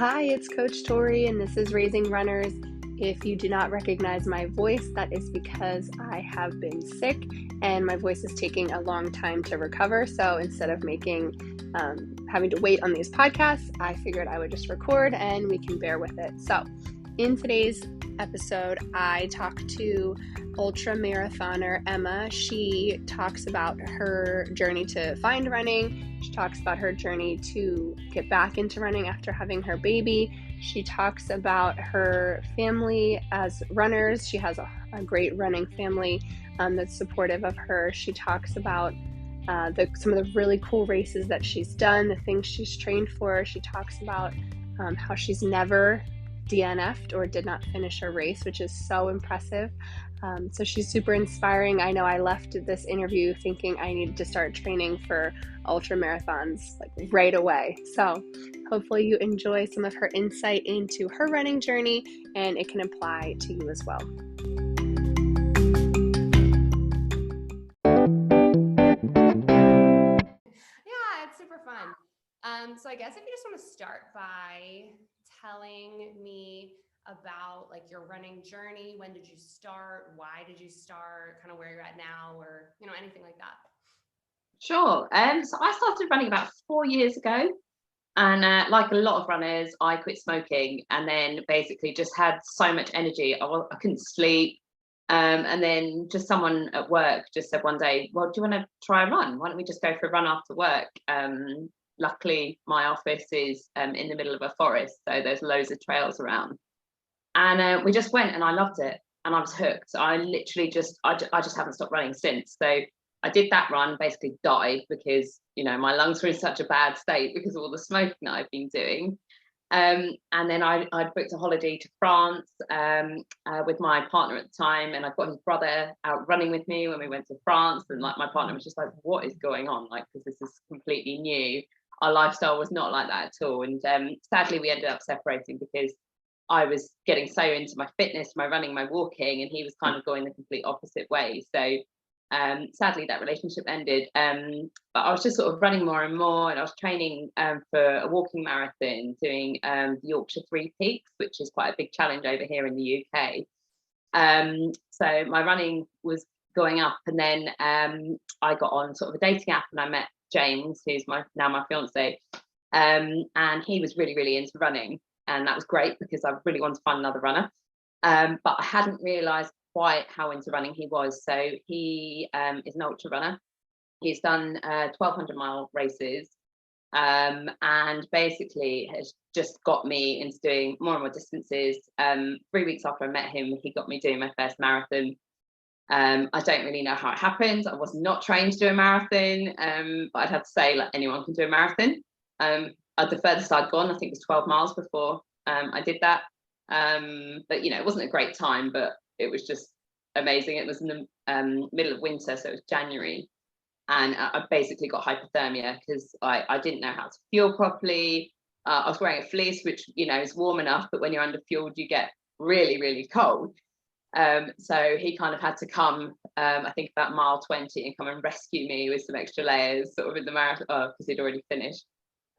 Hi, it's Coach Tori, and this is Raising Runners. If you do not recognize my voice, that is because I have been sick and my voice is taking a long time to recover. So instead of having to wait on these podcasts, I figured I would just record and we can bear with it. So in today's episode, I talked to ultramarathoner Emma. She talks about her journey to find running. She talks about her journey to get back into running after having her baby. She talks about her family as runners. She has a great running family that's supportive of her. She talks about some of the really cool races that she's done, the things she's trained for. She talks about how she's never DNF'd or did not finish a race, which is so impressive. So she's super inspiring. I know I left this interview thinking I needed to start training for ultramarathons like right away. So hopefully you enjoy some of her insight into her running journey and it can apply to you as well. Yeah, it's super fun. So I guess if you just want to start by telling me about like your running journey, when did you start? Why did you start? Kind of where you're at now, or anything like that. Sure. So I started running about 4 years ago, and like a lot of runners, I quit smoking, and then basically just had so much energy. I couldn't sleep, and then just someone at work just said one day, "Well, do you want to try a run? Why don't we just go for a run after work?" Luckily, my office is in the middle of a forest, so there's loads of trails around, and we just went, and I loved it, and I was hooked. I literally I just haven't stopped running since. So I did that run, basically died because my lungs were in such a bad state because of all the smoking that I've been doing. And then I booked a holiday to France with my partner at the time, and I got his brother out running with me when we went to France. And like my partner was just like, "What is going on?" Like, because this is completely new. Our lifestyle was not like that at all. And sadly, we ended up separating because I was getting so into my fitness, my running, my walking, and he was kind of going the complete opposite way. So sadly, that relationship ended. But I was just sort of running more and more, and I was training for a walking marathon, doing the Yorkshire Three Peaks, which is quite a big challenge over here in the UK. So my running was going up, and then I got on sort of a dating app, and I met James, who's now my fiance, and he was really, really into running, and that was great because I really wanted to find another runner. But I hadn't realised quite how into running he was. So he is an ultra runner. He's done 1,200-mile races, and basically has just got me into doing more and more distances. 3 weeks after I met him, he got me doing my first marathon. I don't really know how it happened. I was not trained to do a marathon, but I'd have to say, like, anyone can do a marathon. The furthest I'd gone, I think, was 12 miles before I did that. But it wasn't a great time, but it was just amazing. It was in the middle of winter, so it was January, and I basically got hypothermia because I didn't know how to fuel properly. I was wearing a fleece, which is warm enough, but when you're under fueled, you get really, really cold. So he kind of had to come, I think about mile 20, and come and rescue me with some extra layers, sort of in the marathon, because he'd already finished.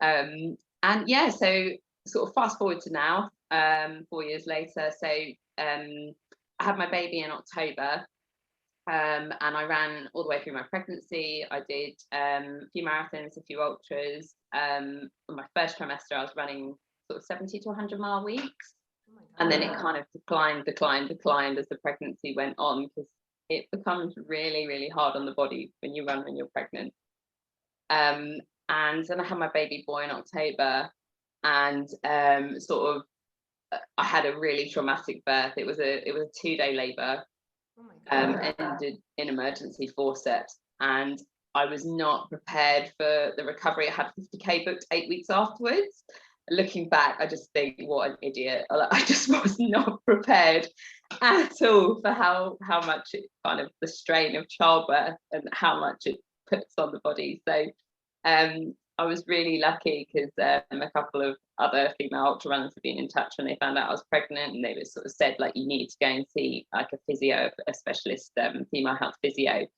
And yeah, so sort of fast forward to now, 4 years later. So I had my baby in October, and I ran all the way through my pregnancy. I did a few marathons, a few ultras. In my first trimester, I was running sort of 70 to 100-mile weeks. And then it kind of declined as the pregnancy went on, because it becomes really, really hard on the body when you run when you're pregnant. And then I had my baby boy in October, and sort of I had a really traumatic birth. It was a 2-day labour, ended in emergency forceps, and I was not prepared for the recovery. I had 50k booked 8 weeks afterwards. Looking back, I just think, what an idiot. I just was not prepared at all for how much it kind of the strain of childbirth and how much it puts on the body. So I was really lucky because a couple of other female ultra runners have been in touch when they found out I was pregnant, and they were sort of said, like, you need to go and see like a physio, a specialist female health physio,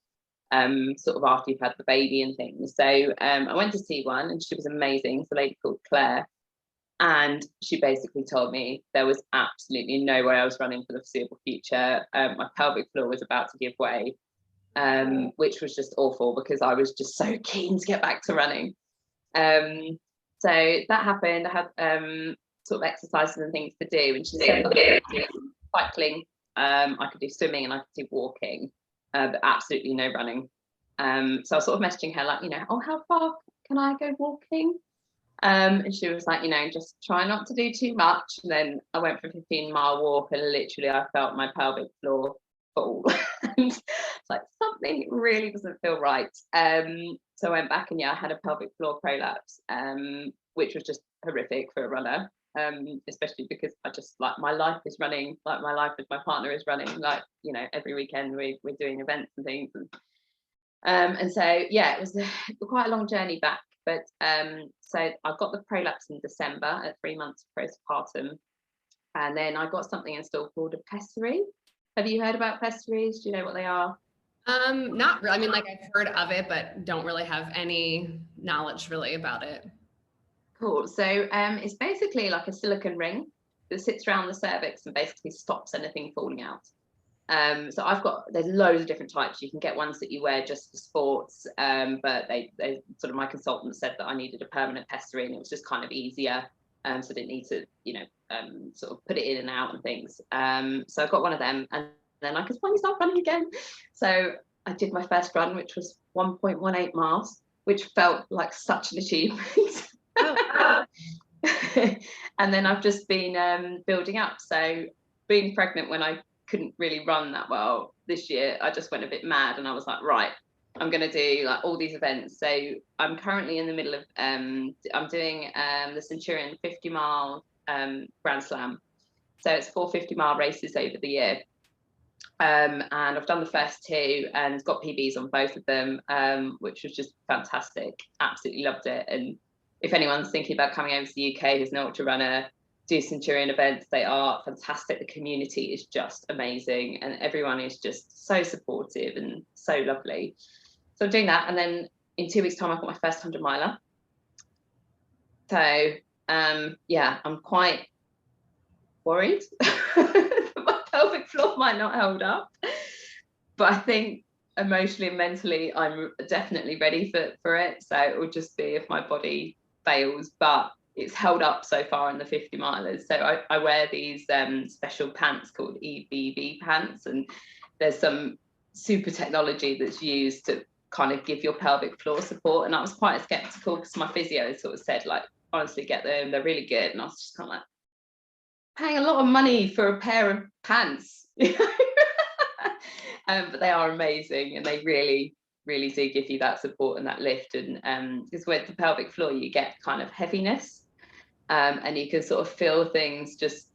sort of after you've had the baby and things. So I went to see one, and she was amazing. It's a lady called Claire. And she basically told me there was absolutely no way I was running for the foreseeable future. My pelvic floor was about to give way, which was just awful because I was just so keen to get back to running. So that happened. I had sort of exercises and things to do, and she said that I could do cycling, I could do swimming, and I could do walking, but absolutely no running. So I was sort of messaging her like, oh, how far can I go walking? And she was like, just try not to do too much. And then I went for a 15-mile walk, and literally I felt my pelvic floor fall. And it's like, something really doesn't feel right. So I went back, and I had a pelvic floor prolapse, which was just horrific for a runner, especially because I just, like, my life is running, like my life with my partner is running, like, every weekend we're doing events and things. And so, it was quite a long journey back. But so I got the prolapse in December at 3 months postpartum. And then I got something installed called a pessary. Have you heard about pessaries? Do you know what they are? Not really. I mean, like, I've heard of it, but don't really have any knowledge really about it. Cool. So it's basically like a silicone ring that sits around the cervix and basically stops anything falling out. So there's loads of different types. You can get ones that you wear just for sports, but they sort of, my consultant said that I needed a permanent pessary, and it was just kind of easier, so I didn't need to sort of put it in and out and things. So I got one of them, and then I could finally start running again. So I did my first run, which was 1.18 miles, which felt like such an achievement. And then I've just been building up. So being pregnant when I couldn't really run that well this year, I just went a bit mad, and I was like, right, I'm going to do like all these events. So I'm currently in the middle of I'm doing the Centurion 50-mile Grand Slam. So it's 4 50-mile races over the year, and I've done the first 2 and got PBs on both of them, which was just fantastic. Absolutely loved it. And if anyone's thinking about coming over to the UK who's an ultra runner, do Centurion events. They are fantastic. The community is just amazing, and everyone is just so supportive and so lovely. So I'm doing that, and then in 2 weeks' time I've got my first 100-miler. So I'm quite worried that my pelvic floor might not hold up, but I think emotionally and mentally I'm definitely ready for it. So it will just be if my body fails, but it's held up so far in the 50 milers. So I wear these special pants called EBB pants, and there's some super technology that's used to kind of give your pelvic floor support. And I was quite skeptical because my physio sort of said, like, honestly, get them, they're really good. And I was just kind of like, paying a lot of money for a pair of pants. But they are amazing, and they really do give you that support and that lift. And because with the pelvic floor you get kind of heaviness, and you can sort of feel things just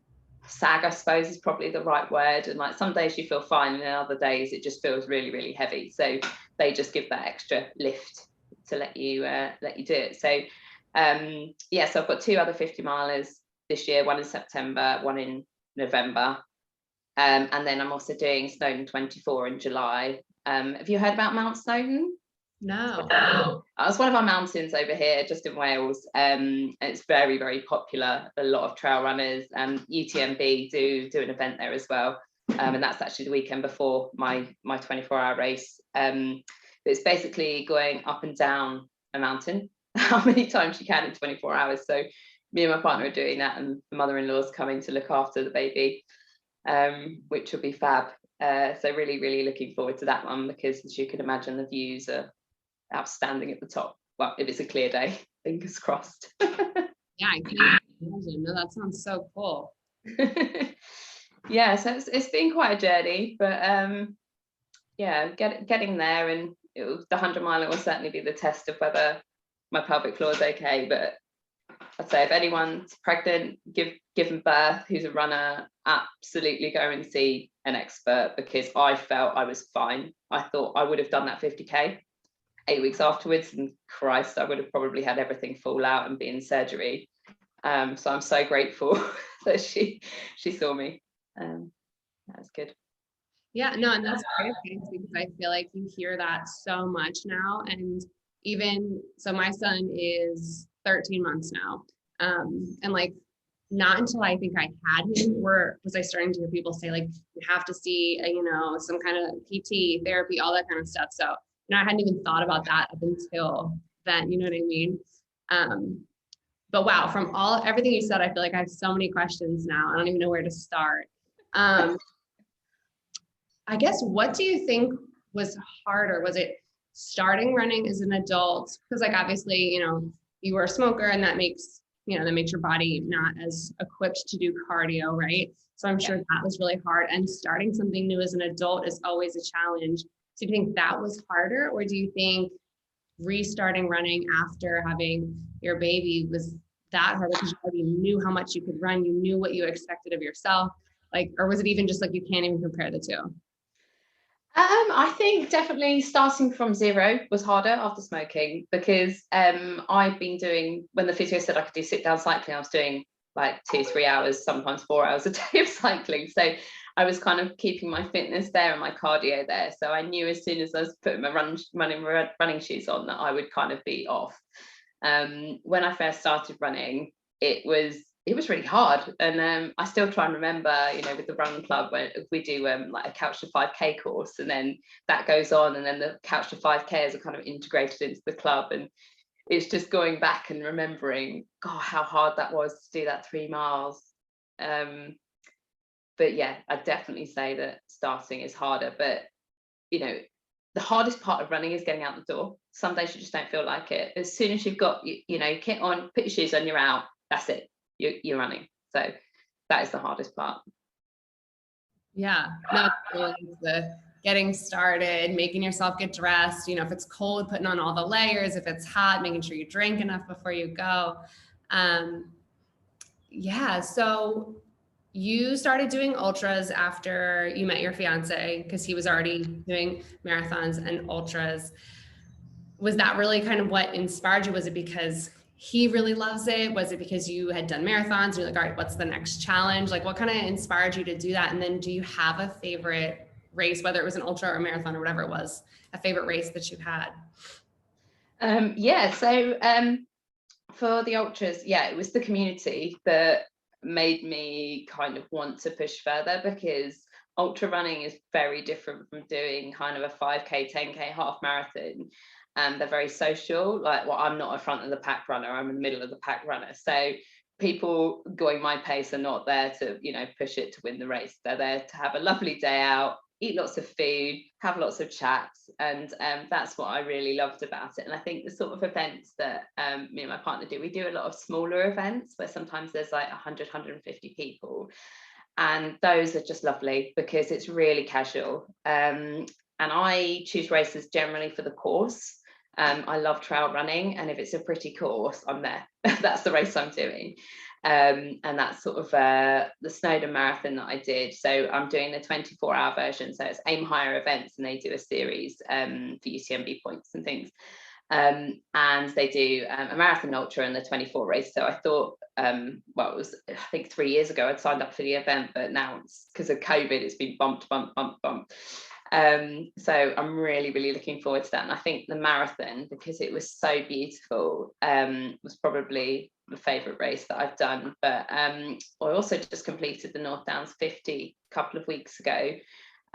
sag, I suppose is probably the right word. And like some days you feel fine, and then other days it just feels really heavy. So they just give that extra lift to let you do it. So so I've got 2 other 50 milers this year, one in September, one in November, and then I'm also doing Snowdon 24 in July. Have you heard about Mount Snowdon? No. It's one of our mountains over here, just in Wales. It's very popular. A lot of trail runners, and UTMB do an event there as well. And that's actually the weekend before my 24-hour race. But it's basically going up and down a mountain how many times you can in 24 hours. So me and my partner are doing that, and the mother-in-law's coming to look after the baby, which will be fab. So really looking forward to that one, because as you can imagine, the views are outstanding at the top. Well, if it's a clear day, fingers crossed. Yeah, I can imagine. No, that sounds so cool. Yeah, so it's been quite a journey, but getting there, and the 100-miler will certainly be the test of whether my pelvic floor is okay. But I'd say if anyone's pregnant, given birth, who's a runner, absolutely go and see an expert, because I felt I was fine. I thought I would have done that 50k 8 weeks afterwards, and Christ, I would have probably had everything fall out and be in surgery. So I'm so grateful that she saw me. That's good. Yeah, no, and that's great, because I feel like you hear that so much now. And even so, my son is 13 months now. And like, not until I think I had him was I starting to hear people say like, you have to see, some kind of PT therapy, all that kind of stuff. So, I hadn't even thought about that up until then, you know what I mean? But wow, from everything you said, I feel like I have so many questions now. I don't even know where to start. I guess, what do you think was harder? Was it starting running as an adult? Because like, obviously, you were a smoker, and that makes your body not as equipped to do cardio, right? So I'm sure that was really hard. And starting something new as an adult is always a challenge. So do you think that was harder, or do you think restarting running after having your baby was that harder because you already knew how much you could run, you knew what you expected of yourself, like, or was it even just like you can't even compare the two? I think definitely starting from zero was harder after smoking, because I've been doing, when the physio said I could do sit down cycling, I was doing like 2-3 hours, sometimes 4 hours a day of cycling. So I was kind of keeping my fitness there and my cardio there. So I knew as soon as I was putting my running shoes on that I would kind of be off. When I first started running, it was really hard, and I still try and remember, with the run club, when we do like a couch to 5k course, and then that goes on, and then the couch to 5k's are kind of integrated into the club, and it's just going back and remembering, God, how hard that was to do that 3 miles. But yeah, I'd definitely say that starting is harder, but the hardest part of running is getting out the door. Some days you just don't feel like it. As soon as you've got kit on, put your shoes on, you're out, that's it, you're running. So that is the hardest part. Yeah, no, the getting started, making yourself get dressed, if it's cold, putting on all the layers, if it's hot, making sure you drink enough before you go. Yeah, so you started doing ultras after you met your fiance, because he was already doing marathons and ultras. Was that really kind of what inspired you? Was it because he really loves it? Was it because you had done marathons and you're like, all right, what's the next challenge? Like, what kind of inspired you to do that? And then do you have a favorite race, whether it was an ultra or a marathon or whatever it was, a favorite race that you've had? So for the ultras, it was the community that made me kind of want to push further, because ultra running is very different from doing kind of a 5k 10k half marathon. They're very social. I'm not a front of the pack runner, I'm in the middle of the pack runner, so people going my pace are not there to push it to win the race. They're there to have a lovely day out, eat lots of food, have lots of chats, and that's what I really loved about it. And I think the sort of events that me and my partner do, we do a lot of smaller events where sometimes there's like 100-150 people, and those are just lovely because it's really casual. And I choose races generally for the course. I love trail running, and if it's a pretty course, I'm there. That's the race I'm doing. And that's sort of the Snowdon Marathon that I did. So I'm doing the 24-hour version. So it's Aim Higher events, and they do a series for UTMB points and things. And they do a marathon ultra and the 24 race. So I thought, it was, I think 3 years ago I'd signed up for the event, but now it's because of COVID, it's been bumped. So I'm really, really looking forward to that. And I think the marathon, because it was so beautiful, was probably my favourite race that I've done. But I also just completed the North Downs 50 a couple of weeks ago.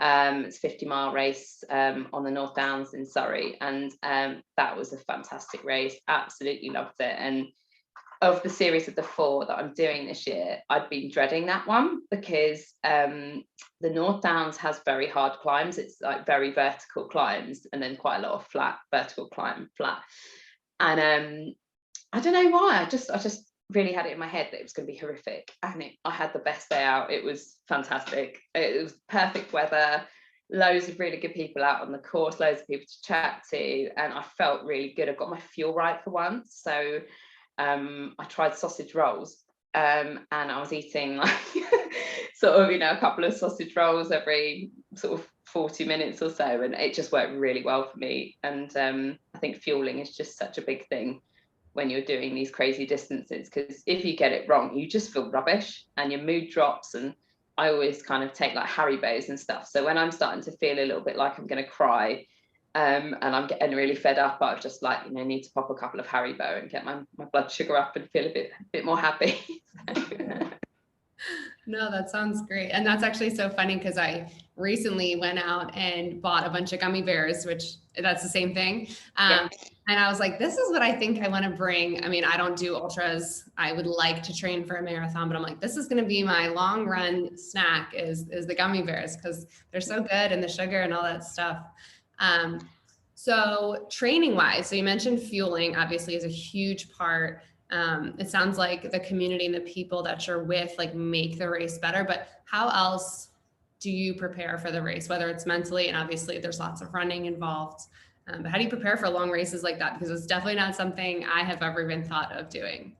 It's a 50-mile race on the North Downs in Surrey, and that was a fantastic race. Absolutely loved it. And of the series of the 4 that I'm doing this year, I'd been dreading that one because the North Downs has very hard climbs. It's like very vertical climbs, and then quite a lot of flat, vertical climb, flat. And I don't know why, I just really had it in my head that it was going to be horrific, and I had the best day out. It was fantastic. It was perfect weather, loads of really good people out on the course, loads of people to chat to, and I felt really good. I got my fuel right for once. So I tried sausage rolls, and I was eating like sort of a couple of sausage rolls every sort of 40 minutes or so, and it just worked really well for me. And I think fueling is just such a big thing when you're doing these crazy distances, because if you get it wrong, you just feel rubbish and your mood drops. And I always kind of take like Haribos and stuff, so when I'm starting to feel a little bit like I'm going to cry, And I'm getting really fed up. I've just like, need to pop a couple of Haribo and get my blood sugar up and feel a bit more happy. No, that sounds great. And that's actually so funny because I recently went out and bought a bunch of gummy bears, which that's the same thing. Yeah. And I was like, this is what I think I want to bring. I mean, I don't do ultras. I would like to train for a marathon, but I'm like, this is going to be my long run snack is the gummy bears because they're so good and the sugar and all that stuff. So training wise, so you mentioned fueling obviously is a huge part. It sounds like the community and the people that you're with like make the race better, but how else do you prepare for the race, whether it's mentally, and obviously there's lots of running involved, but how do you prepare for long races like that? Because it's definitely not something I have ever even thought of doing.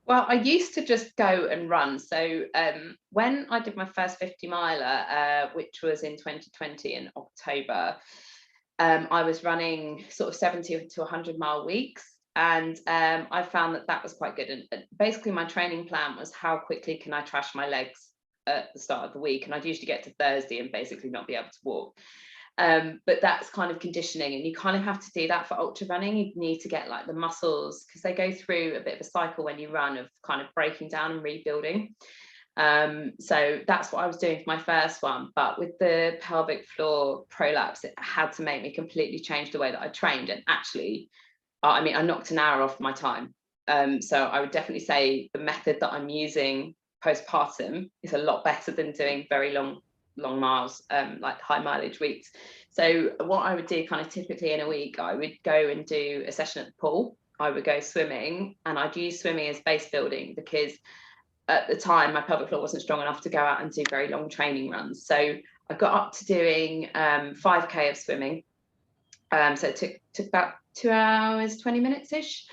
Well, I used to just go and run. So when I did my first 50 miler, which was in 2020 in October, I was running sort of 70 to 100 mile weeks. And I found that was quite good. And basically my training plan was how quickly can I trash my legs at the start of the week. And I'd usually get to Thursday and basically not be able to walk. But that's kind of conditioning, and you kind of have to do that for ultra running. You need to get like the muscles, because they go through a bit of a cycle when you run of kind of breaking down and rebuilding. So that's what I was doing for my first one. But with the pelvic floor prolapse, it had to make me completely change the way that I trained. And actually, I mean, I knocked an hour off my time. So I would definitely say the method that I'm using postpartum is a lot better than doing very long miles, like high mileage weeks. So what I would do kind of typically in a week, I would go and do a session at the pool. I would go swimming, and I'd use swimming as base building because at the time my pelvic floor wasn't strong enough to go out and do very long training runs. So I got up to doing 5k of swimming. So it took about 2 hours 20 minutes ish.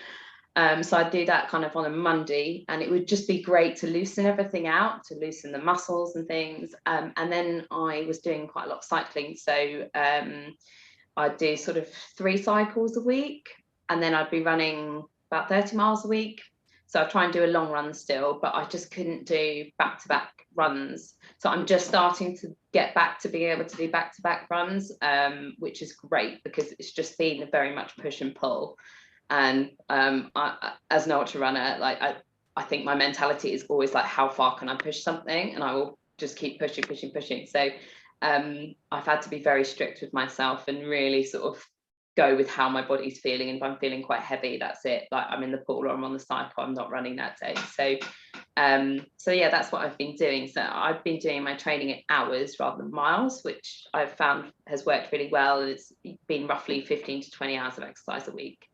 So I'd do that kind of on a Monday, and it would just be great to loosen everything out, to loosen the muscles and things. And then I was doing quite a lot of cycling. So I'd do sort of 3 cycles a week, and then I'd be running about 30 miles a week. So I try and do a long run still, but I just couldn't do back-to-back runs. So I'm just starting to get back to being able to do back-to-back runs, which is great because it's just been very much push and pull. And I, as an ultra runner, like I think my mentality is always like, how far can I push something? And I will just keep pushing. So I've had to be very strict with myself and really sort of go with how my body's feeling. And if I'm feeling quite heavy, that's it. Like I'm in the pool or I'm on the cycle, I'm not running that day. So yeah, that's what I've been doing. So I've been doing my training in hours rather than miles, which I've found has worked really well. And it's been roughly 15 to 20 hours of exercise a week.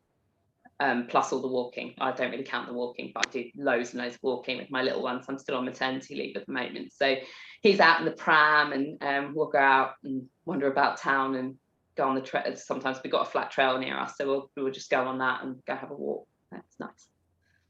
Plus all the walking. I don't really count the walking, but I do loads and loads of walking with my little one. So I'm still on maternity leave at the moment. So he's out in the pram, and we'll go out and wander about town and go on the trail. Sometimes we've got a flat trail near us, so we'll just go on that and go have a walk. That's nice.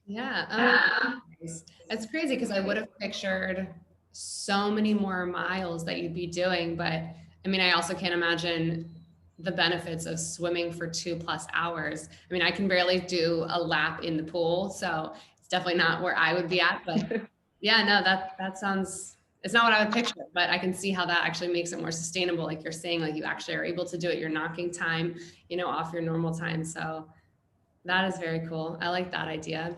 Yeah, it's crazy because I would have pictured so many more miles that you'd be doing, but I mean, I also can't imagine the benefits of swimming for 2+ hours. I mean, I can barely do a lap in the pool, so it's definitely not where I would be at, but yeah, no, that sounds, it's not what I would picture, but I can see how that actually makes it more sustainable. Like you're saying, like you actually are able to do it. You're knocking time, off your normal time. So that is very cool. I like that idea.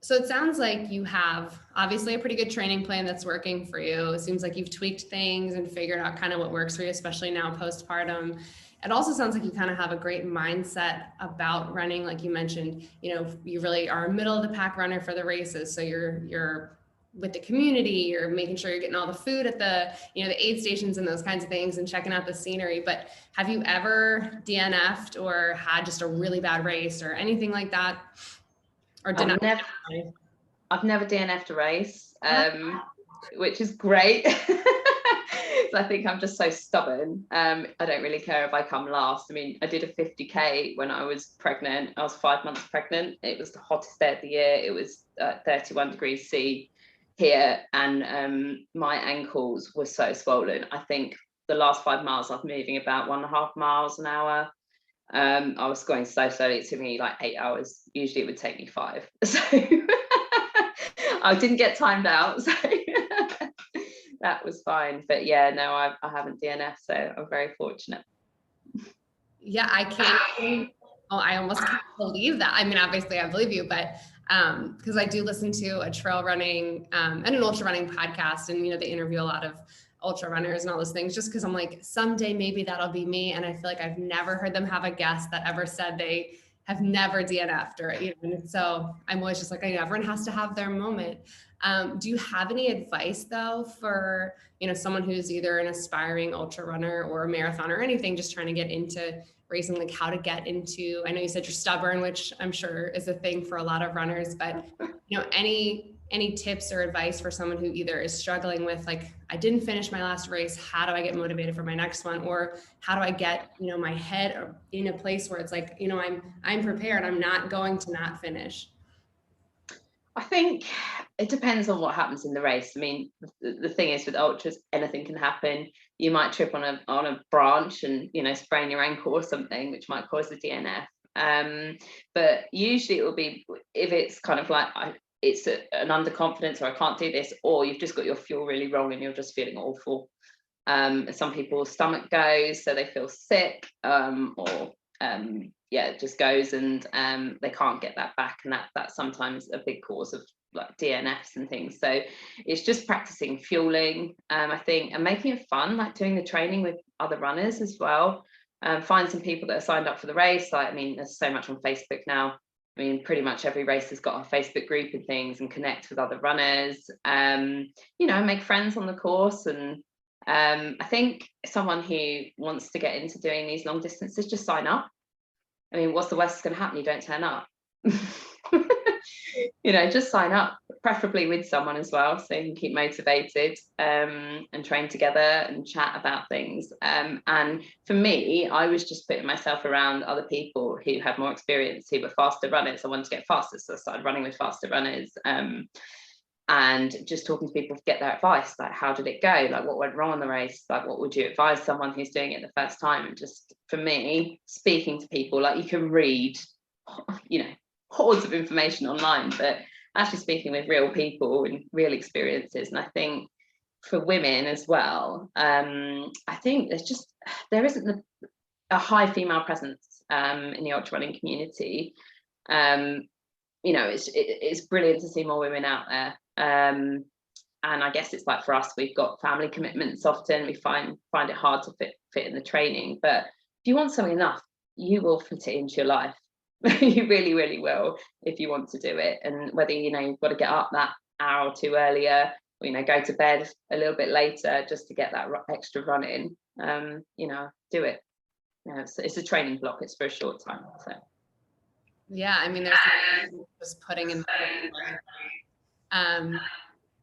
So it sounds like you have obviously a pretty good training plan that's working for you. It seems like you've tweaked things and figured out kind of what works for you, especially now postpartum. It also sounds like you kind of have a great mindset about running. Like you mentioned, you really are a middle of the pack runner for the races. So you're with the community, you're making sure you're getting all the food at the aid stations and those kinds of things and checking out the scenery. But have you ever DNF'd or had just a really bad race or anything like that? Or I've never DNF'd a race, which is great. So I think I'm just so stubborn. I don't really care if I come last. I mean, I did a 50k when I was pregnant. I was 5 months pregnant. It was the hottest day of the year. It was 31 degrees C here, and my ankles were so swollen. I think the last 5 miles I was moving about 1.5 miles an hour. I was going so slowly, it took me like 8 hours. Usually it would take me 5. So I didn't get timed out, so that was fine. But yeah, no, I haven't DNF, so I'm very fortunate. Yeah, I can't. Oh, I almost can't believe that. I mean, obviously I believe you, but because I do listen to a trail running and an ultra running podcast, and they interview a lot of ultra runners and all those things, just because I'm like, someday maybe that'll be me. And I feel like I've never heard them have a guest that ever said they have never DNF'd, or and so I'm always just like, everyone has to have their moment. Do you have any advice though for someone who's either an aspiring ultra runner or a marathoner or anything, just trying to get into racing, like how to get into, I know you said you're stubborn, which I'm sure is a thing for a lot of runners, but any tips or advice for someone who either is struggling with like, I didn't finish my last race, how do I get motivated for my next one? Or how do I get, my head in a place where it's like, I'm prepared, I'm not going to not finish? I think it depends on what happens in the race. I mean, the thing is with ultras, anything can happen. You might trip on a branch and sprain your ankle or something, which might cause a DNF. But usually it will be if it's kind of like it's an underconfidence, or I can't do this, or you've just got your fuel really wrong and you're just feeling awful. Some people's stomach goes, so they feel sick, it just goes and they can't get that back, and that's sometimes a big cause of like DNFs and things. So it's just practicing fueling, I think, and making it fun, like doing the training with other runners as well. Find some people that are signed up for the race. Like, I mean, there's so much on Facebook now. I mean, pretty much every race has got a Facebook group and things, and connect with other runners, make friends on the course. And I think someone who wants to get into doing these long distances, just sign up. I mean, what's the worst that's going to happen? You don't turn up. Just sign up, preferably with someone as well, so you can keep motivated and train together and chat about things. And for me, I was just putting myself around other people who had more experience, who were faster runners. I wanted to get faster, so I started running with faster runners. And just talking to people to get their advice, like how did it go, like what went wrong on the race, like what would you advise someone who's doing it the first time. And just for me, speaking to people, like you can read hordes of information online, but actually speaking with real people and real experiences. And I think for women as well, I think there isn't a high female presence in the ultra running community. It's brilliant to see more women out there. And I guess it's like for us, we've got family commitments often. We find it hard to fit in the training. But if you want something enough, you will fit it into your life. You really, really will, if you want to do it. And whether you've got to get up that hour or two earlier, or go to bed a little bit later just to get that extra run in, do it. It's a training block. It's for a short time. So yeah, I mean, there's just putting in.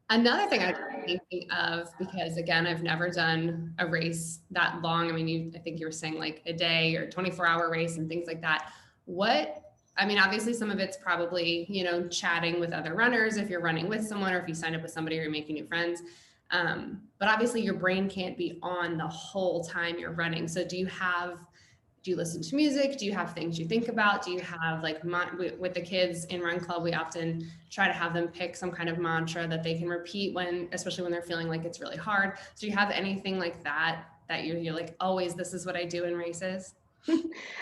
Another thing I'm thinking of, because again, I've never done a race that long. I mean, I think you were saying like a day or 24-hour race and things like that. Obviously some of it's probably, chatting with other runners if you're running with someone, or if you sign up with somebody or you're making new friends. But obviously your brain can't be on the whole time you're running. So do you listen to music? Do you have things you think about? Do you have with the kids in Run Club, we often try to have them pick some kind of mantra that they can repeat especially when they're feeling like it's really hard. So do you have anything like that you're like, always, this is what I do in races?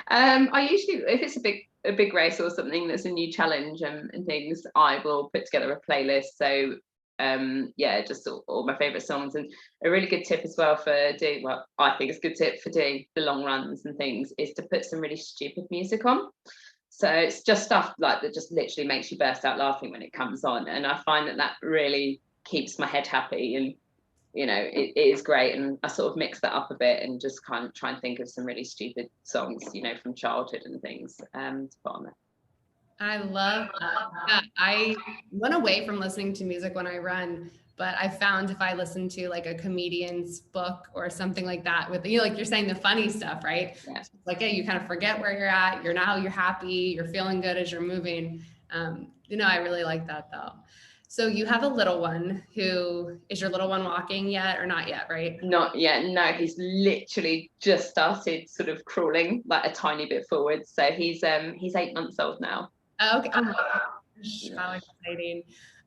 I usually, if it's a big race or something that's a new challenge and things, I will put together a playlist. So just all my favorite songs. And a really good tip as well I think it's a good tip for doing the long runs and things, is to put some really stupid music on. So it's just stuff like that just literally makes you burst out laughing when it comes on. And I find that really keeps my head happy, and it is great. And I sort of mix that up a bit and just kind of try and think of some really stupid songs, from childhood and things to put on there. I love that. Yeah, I went away from listening to music when I run, but I found if I listen to like a comedian's book or something like that with, like you're saying, the funny stuff, right? Yeah. You kind of forget where you're at. You're happy, you're feeling good as you're moving. I really like that though. So you have a little one. Is your little one walking yet or not yet, right? Not yet. No, he's literally just started sort of crawling like a tiny bit forward. So he's 8 months old now. Oh, okay. Oh my gosh, how exciting.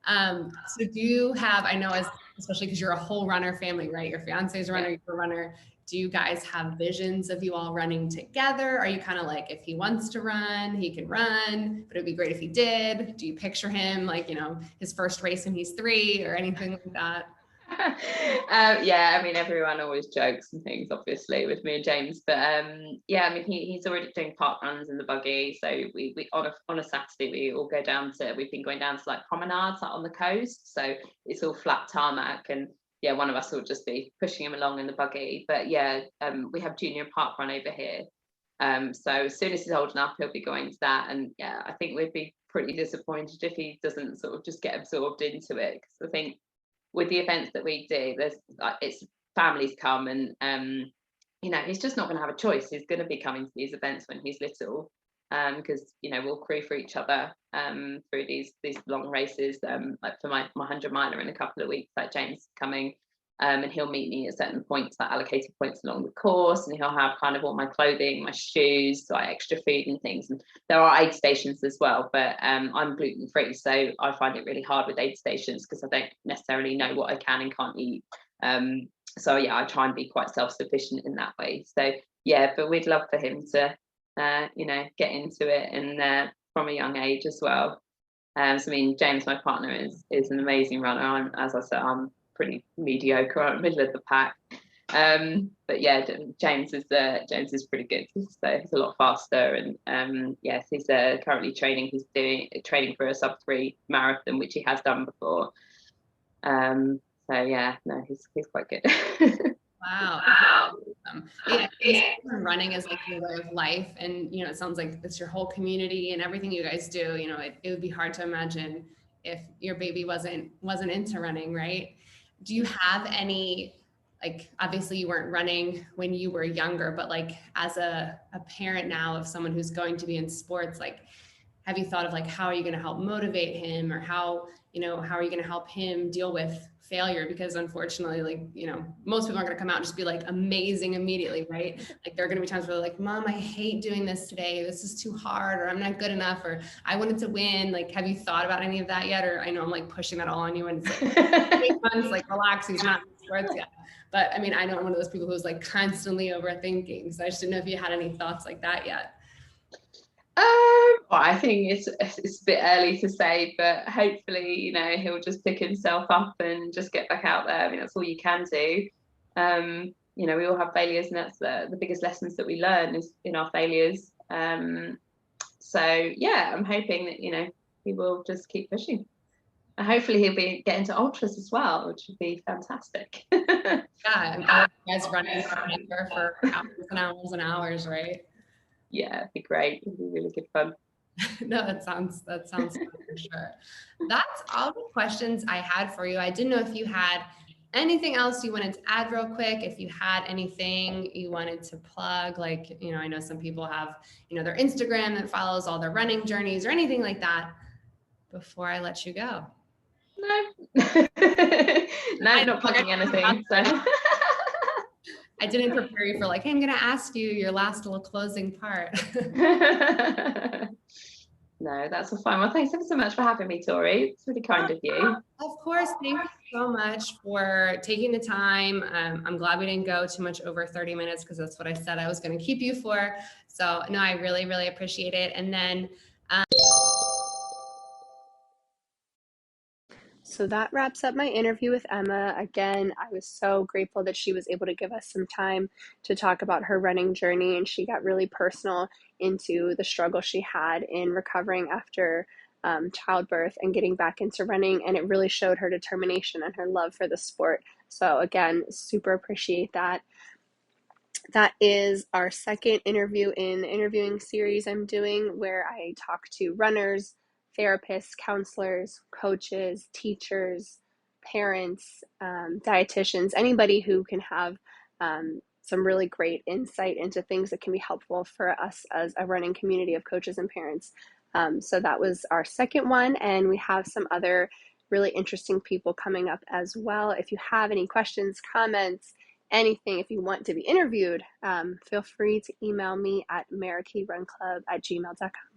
So do you have, I know especially because you're a whole runner family, right? Your fiance is a runner, you're a runner. do you guys have visions of you all running together? Are you kind of like, if he wants to run, he can run, but it'd be great if he did? Do you picture him like, you know, his first race when he's 3 or anything like that? Yeah, I mean, everyone always jokes and things, obviously, with me and James, but yeah, I mean, he's already doing park runs in the buggy. So we on a Saturday we all go down to, we've been going down to like promenades like on the coast, so it's all flat tarmac, and yeah, one of us will just be pushing him along in the buggy. But yeah, we have junior park run over here, so as soon as he's old enough, he'll be going to that. And yeah, I think we'd be pretty disappointed if he doesn't sort of just get absorbed into it, because I think with the events that we do, there's it's families come, and you know, he's just not going to have a choice. He's going to be coming to these events when he's little, because you know, we'll crew for each other through these long races. Like for my 100 miler in a couple of weeks, like James coming, and he'll meet me at certain points, like allocated points along the course, and he'll have kind of all my clothing, my shoes, like extra food and things. And there are aid stations as well, but I'm gluten free, so I find it really hard with aid stations because I don't necessarily know what I can and can't eat. So yeah, I try and be quite self-sufficient in that way. So yeah, but we'd love for him to you know, get into it, and from a young age as well. So I mean, James, my partner, is an amazing runner. As I said, I'm pretty mediocre, I'm middle of the pack. But yeah, James is pretty good. So he's a lot faster, and yes, he's currently training. He's training for a sub-3 marathon, which he has done before. So yeah, no, he's quite good. Wow. Yeah, running is like your way of life, and you know, it sounds like it's your whole community and everything you guys do. You know, it would be hard to imagine if your baby wasn't into running, right? Do you have any, like, obviously you weren't running when you were younger, but like as a parent now of someone who's going to be in sports, like, have you thought of like, how are you going to help motivate him, or how are you going to help him deal with failure? Because unfortunately, like, you know, most people aren't going to come out and just be like amazing immediately, right? Like, there are going to be times where they're like, Mom, I hate doing this today. This is too hard, or I'm not good enough, or I wanted to win. Like, have you thought about any of that yet? Or I know I'm like pushing that all on you, and it's like 8 months, like, relax, he's not in sports yet. But I mean, I know I'm one of those people who's like constantly overthinking. So I just didn't know if you had any thoughts like that yet. Well, I think it's a bit early to say, but hopefully, you know, he'll just pick himself up and just get back out there. I mean, that's all you can do. You know, we all have failures, and that's the biggest lessons that we learn is in our failures. So yeah, I'm hoping that, you know, he will just keep pushing. And hopefully he'll get into ultras as well, which would be fantastic. Yeah, and all you guys running for hours and hours and hours, right? Yeah, it'd be great. It'd be really good fun. No, that sounds fun for sure. That's all the questions I had for you. I didn't know if you had anything else you wanted to add real quick, if you had anything you wanted to plug, like, you know, I know some people have, you know, their Instagram that follows all their running journeys or anything like that before I let you go. No, no, not plugging anything. So. I didn't prepare you for like, hey, I'm going to ask you your last little closing part. No, that's all fine. Well, thanks ever so much for having me, Tori. It's really kind of you. Of course. Thank you so much for taking the time. I'm glad we didn't go too much over 30 minutes because that's what I said I was going to keep you for. So no, I really, really appreciate it. And then So that wraps up my interview with Emma. Again, I was so grateful that she was able to give us some time to talk about her running journey, and she got really personal into the struggle she had in recovering after childbirth and getting back into running, and it really showed her determination and her love for the sport. So again, super appreciate that. That is our second interview in the interviewing series I'm doing, where I talk to runners, therapists, counselors, coaches, teachers, parents, dietitians, anybody who can have some really great insight into things that can be helpful for us as a running community of coaches and parents. So that was our second one, and we have some other really interesting people coming up as well. If you have any questions, comments, anything, if you want to be interviewed, feel free to email me at maracayrunclub@gmail.com.